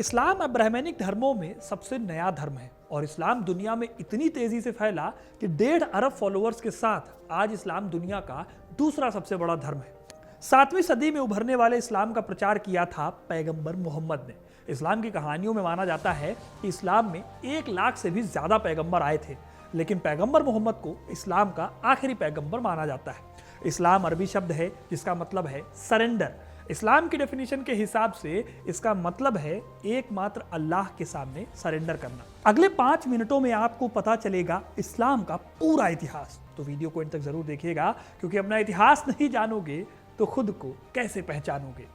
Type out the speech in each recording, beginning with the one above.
इस्लाम अब्राहमैनिक धर्मों में सबसे नया धर्म है और इस्लाम दुनिया में इतनी तेजी से फैला कि 1.5 अरब फॉलोअर्स के साथ आज इस्लाम दुनिया का दूसरा सबसे बड़ा धर्म है। 7वीं सदी में उभरने वाले इस्लाम का प्रचार किया था पैगंबर मोहम्मद ने। इस्लाम की कहानियों में माना जाता है कि इस्लाम में 1 लाख से भी ज्यादा पैगंबर आए थे, लेकिन पैगंबर मोहम्मद को इस्लाम का आखिरी पैगंबर माना जाता है। इस्लाम अरबी शब्द है जिसका मतलब है सरेंडर। इस्लाम की डेफिनेशन के हिसाब से इसका मतलब है एकमात्र अल्लाह के सामने सरेंडर करना। अगले 5 मिनटों में आपको पता चलेगा इस्लाम का पूरा इतिहास, तो वीडियो को अंत तक जरूर देखिएगा, क्योंकि अपना इतिहास नहीं जानोगे तो खुद को कैसे पहचानोगे।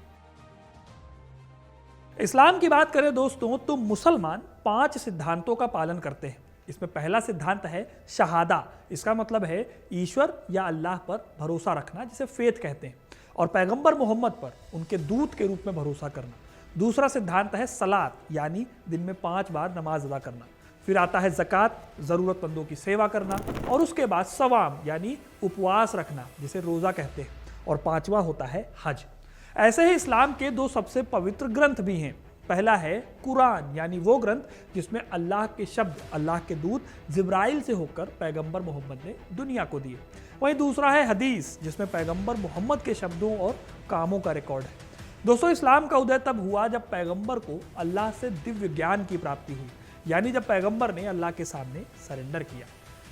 इस्लाम की बात करें दोस्तों तो मुसलमान 5 सिद्धांतों का पालन करते हैं। इसमें पहला सिद्धांत है शहादा। इसका मतलब है ईश्वर या अल्लाह पर भरोसा रखना, जिसे फेथ कहते हैं, और पैगंबर मोहम्मद पर उनके दूत के रूप में भरोसा करना। दूसरा सिद्धांत है सलात, यानी दिन में 5 बार नमाज अदा करना। फिर आता है ज़कात, ज़रूरतमंदों की सेवा करना, और उसके बाद सवाम यानी उपवास रखना, जिसे रोज़ा कहते हैं, और 5वां होता है हज। ऐसे ही इस्लाम के 2 सबसे पवित्र ग्रंथ भी हैं। पहला है कुरान, यानी वो ग्रंथ जिसमें अल्लाह के शब्द, अल्लाह के दूत जिब्राइल से होकर पैगंबर मोहम्मद ने दुनिया को दिए। वहीं दूसरा है हदीस, जिसमें पैगंबर मोहम्मद के शब्दों और कामों का रिकॉर्ड है। दोस्तों, इस्लाम का उदय तब हुआ जब पैगंबर को अल्लाह से दिव्य ज्ञान की प्राप्ति हुई, यानी जब पैगंबर ने अल्लाह के सामने सरेंडर किया।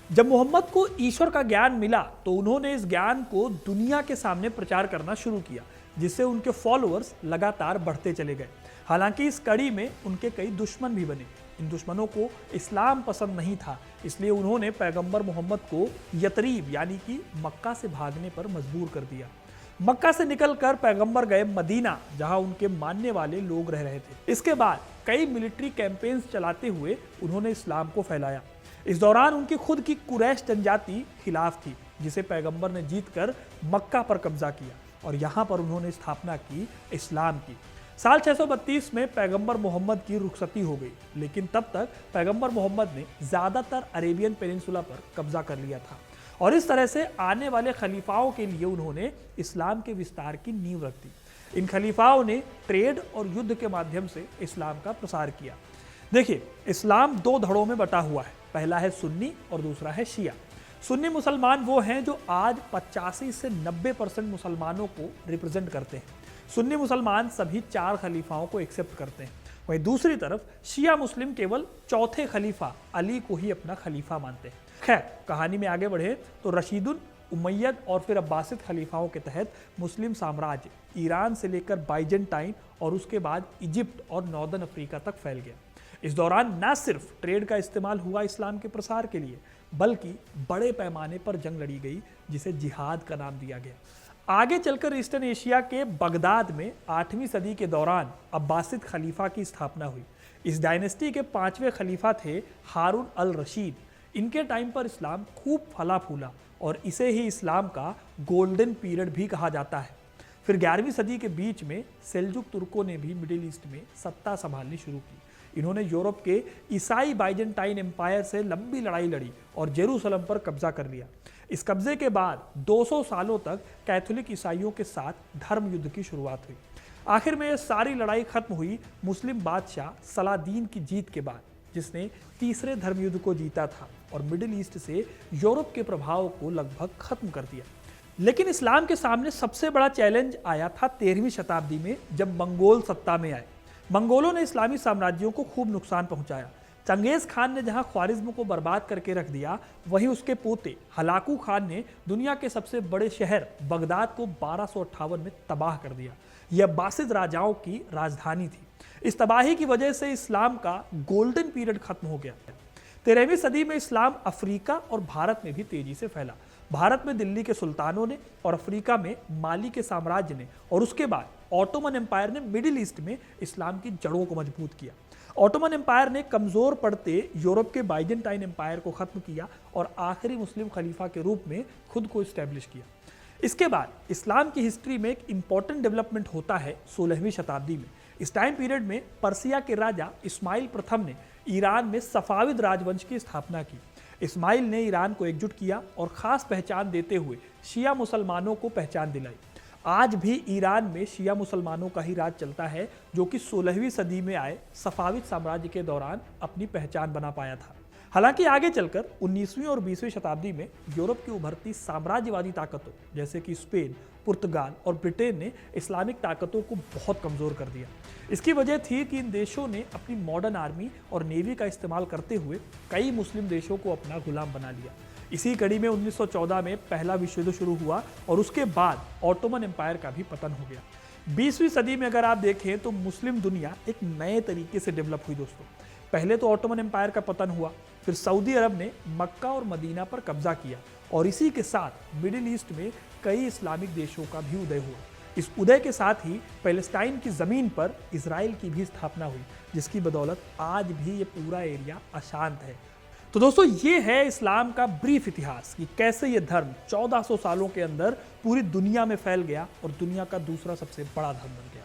जब मोहम्मद को ईश्वर का ज्ञान मिला तो उन्होंने इस ज्ञान को दुनिया के सामने प्रचार करना शुरू किया, जिससे उनके फॉलोअर्स लगातार बढ़ते चले गए। हालांकि इस कड़ी में उनके कई दुश्मन भी बने। इन दुश्मनों को इस्लाम पसंद नहीं था, इसलिए उन्होंने पैगंबर मोहम्मद को यतरीब यानी कि मक्का से भागने पर मजबूर कर दिया। मक्का से निकलकर पैगंबर गए मदीना, जहां उनके मानने वाले लोग रह रहे थे। इसके बाद कई मिलिट्री कैंपेन्स चलाते हुए उन्होंने इस्लाम को फैलाया। इस दौरान उनकी खुद की कुरैश जनजाति खिलाफ थी, जिसे पैगंबर ने जीतकर मक्का पर कब्जा किया और यहाँ पर उन्होंने स्थापना की इस्लाम की। साल 632 में पैगंबर मोहम्मद की रुखसती हो गई, लेकिन तब तक पैगंबर मोहम्मद ने ज़्यादातर अरेबियन पेनिनसुला पर कब्जा कर लिया था, और इस तरह से आने वाले खलीफाओं के लिए उन्होंने इस्लाम के विस्तार की नींव रख दी। इन खलीफाओं ने ट्रेड और युद्ध के माध्यम से इस्लाम का प्रसार किया। देखिए, इस्लाम 2 धड़ों में बटा हुआ है। पहला है सुन्नी और दूसरा है शिया। सुन्नी मुसलमान वो हैं जो आज 85 से 90% मुसलमानों को रिप्रेजेंट करते हैं। सुन्नी मुसलमान सभी 4 खलीफाओं को एक्सेप्ट करते हैं। वहीं दूसरी तरफ शिया मुस्लिम केवल चौथे खलीफा अली को ही अपना खलीफा मानते हैं। खैर, कहानी में आगे बढ़े तो रशीदुल, उमैयद और फिर अब्बासिद खलीफाओं के तहत मुस्लिम साम्राज्य ईरान से लेकर बाइजेंटाइन और उसके बाद इजिप्ट और नॉर्दर्न अफ्रीका तक फैल गया। इस दौरान न सिर्फ ट्रेड का इस्तेमाल हुआ इस्लाम के प्रसार के लिए, बल्कि बड़े पैमाने पर जंग लड़ी गई, जिसे जिहाद का नाम दिया गया। आगे चलकर ईस्टर्न एशिया के बगदाद में 8वीं सदी के दौरान अब्बासिद खलीफा की स्थापना हुई। इस डायनेस्टी के 5वें खलीफा थे हारून अल रशीद। इनके टाइम पर इस्लाम खूब फला फूला और इसे ही इस्लाम का गोल्डन पीरियड भी कहा जाता है। फिर 11वीं सदी के बीच में सेल्जुक तुर्कों ने भी मिडिल ईस्ट में सत्ता संभालनी शुरू की। इन्होंने यूरोप के ईसाई बाइजेंटाइन एम्पायर से लंबी लड़ाई लड़ी और जेरूसलम पर कब्जा कर लिया। इस कब्जे के बाद 200 सालों तक कैथोलिक ईसाइयों के साथ धर्म युद्ध की शुरुआत हुई। आखिर में यह सारी लड़ाई खत्म हुई मुस्लिम बादशाह सलादीन की जीत के बाद, जिसने तीसरे धर्म युद्ध को जीता था और मिडिल ईस्ट से यूरोप के प्रभाव को लगभग खत्म कर दिया। लेकिन इस्लाम के सामने सबसे बड़ा चैलेंज आया था 13वीं शताब्दी में, जब मंगोल सत्ता में आए। मंगोलों ने इस्लामी साम्राज्यों को खूब नुकसान पहुंचाया। चंगेज खान ने जहां ख्वारिज्म को बर्बाद करके रख दिया, वहीं उसके पोते हलाकू खान ने दुनिया के सबसे बड़े शहर बगदाद को 1258 में तबाह कर दिया। यह अब्बासिद राजाओं की राजधानी थी। इस तबाही की वजह से इस्लाम का गोल्डन पीरियड खत्म हो गया। 13वीं सदी में इस्लाम अफ्रीका और भारत में भी तेजी से फैला। भारत में दिल्ली के सुल्तानों ने और अफ्रीका में माली के साम्राज्य ने और उसके बाद ऑटोमन एम्पायर ने मिडिल ईस्ट में इस्लाम की जड़ों को मजबूत किया। ऑटोमन एम्पायर ने कमजोर पड़ते यूरोप के बाइजेंटाइन एम्पायर को खत्म किया और आखिरी मुस्लिम खलीफा के रूप में खुद को इस्टेब्लिश किया। इसके बाद इस्लाम की हिस्ट्री में एक इंपॉर्टेंट डेवलपमेंट होता है 16वीं शताब्दी में। इस टाइम पीरियड में पर्सिया के राजा इस्माइल प्रथम ने ईरान में सफाविद राजवंश की स्थापना की। इस्माइल ने ईरान को एकजुट किया और खास पहचान देते हुए शिया मुसलमानों को पहचान दिलाई। आज भी ईरान में शिया मुसलमानों का ही राज चलता है, जो कि 16वीं सदी में आए सफाविद साम्राज्य के दौरान अपनी पहचान बना पाया था। हालांकि आगे चलकर 19वीं और 20वीं शताब्दी में यूरोप की उभरती साम्राज्यवादी ताकतों जैसे कि स्पेन, पुर्तगाल और ब्रिटेन ने इस्लामिक ताकतों को बहुत कमजोर कर दिया। इसकी वजह थी कि इन देशों ने अपनी मॉडर्न आर्मी और नेवी का इस्तेमाल करते हुए कई मुस्लिम देशों को अपना गुलाम बना लिया। इसी कड़ी में 1914 में पहला विश्व युद्ध शुरू हुआ और उसके बाद ऑटोमन एम्पायर का भी पतन हो गया। 20वीं सदी में अगर आप देखें तो मुस्लिम दुनिया एक नए तरीके से डेवलप हुई दोस्तों। पहले तो ऑटोमन एम्पायर का पतन हुआ, फिर सऊदी अरब ने मक्का और मदीना पर कब्जा किया और इसी के साथ मिडिल ईस्ट में कई इस्लामिक देशों का भी उदय हुआ। इस उदय के साथ ही पैलेस्टाइन की जमीन पर इजराइल की भी स्थापना हुई, जिसकी बदौलत आज भी ये पूरा एरिया अशांत है। तो दोस्तों, ये है इस्लाम का ब्रीफ इतिहास कि कैसे ये धर्म 1400 सालों के अंदर पूरी दुनिया में फैल गया और दुनिया का दूसरा सबसे बड़ा धर्म बन गया।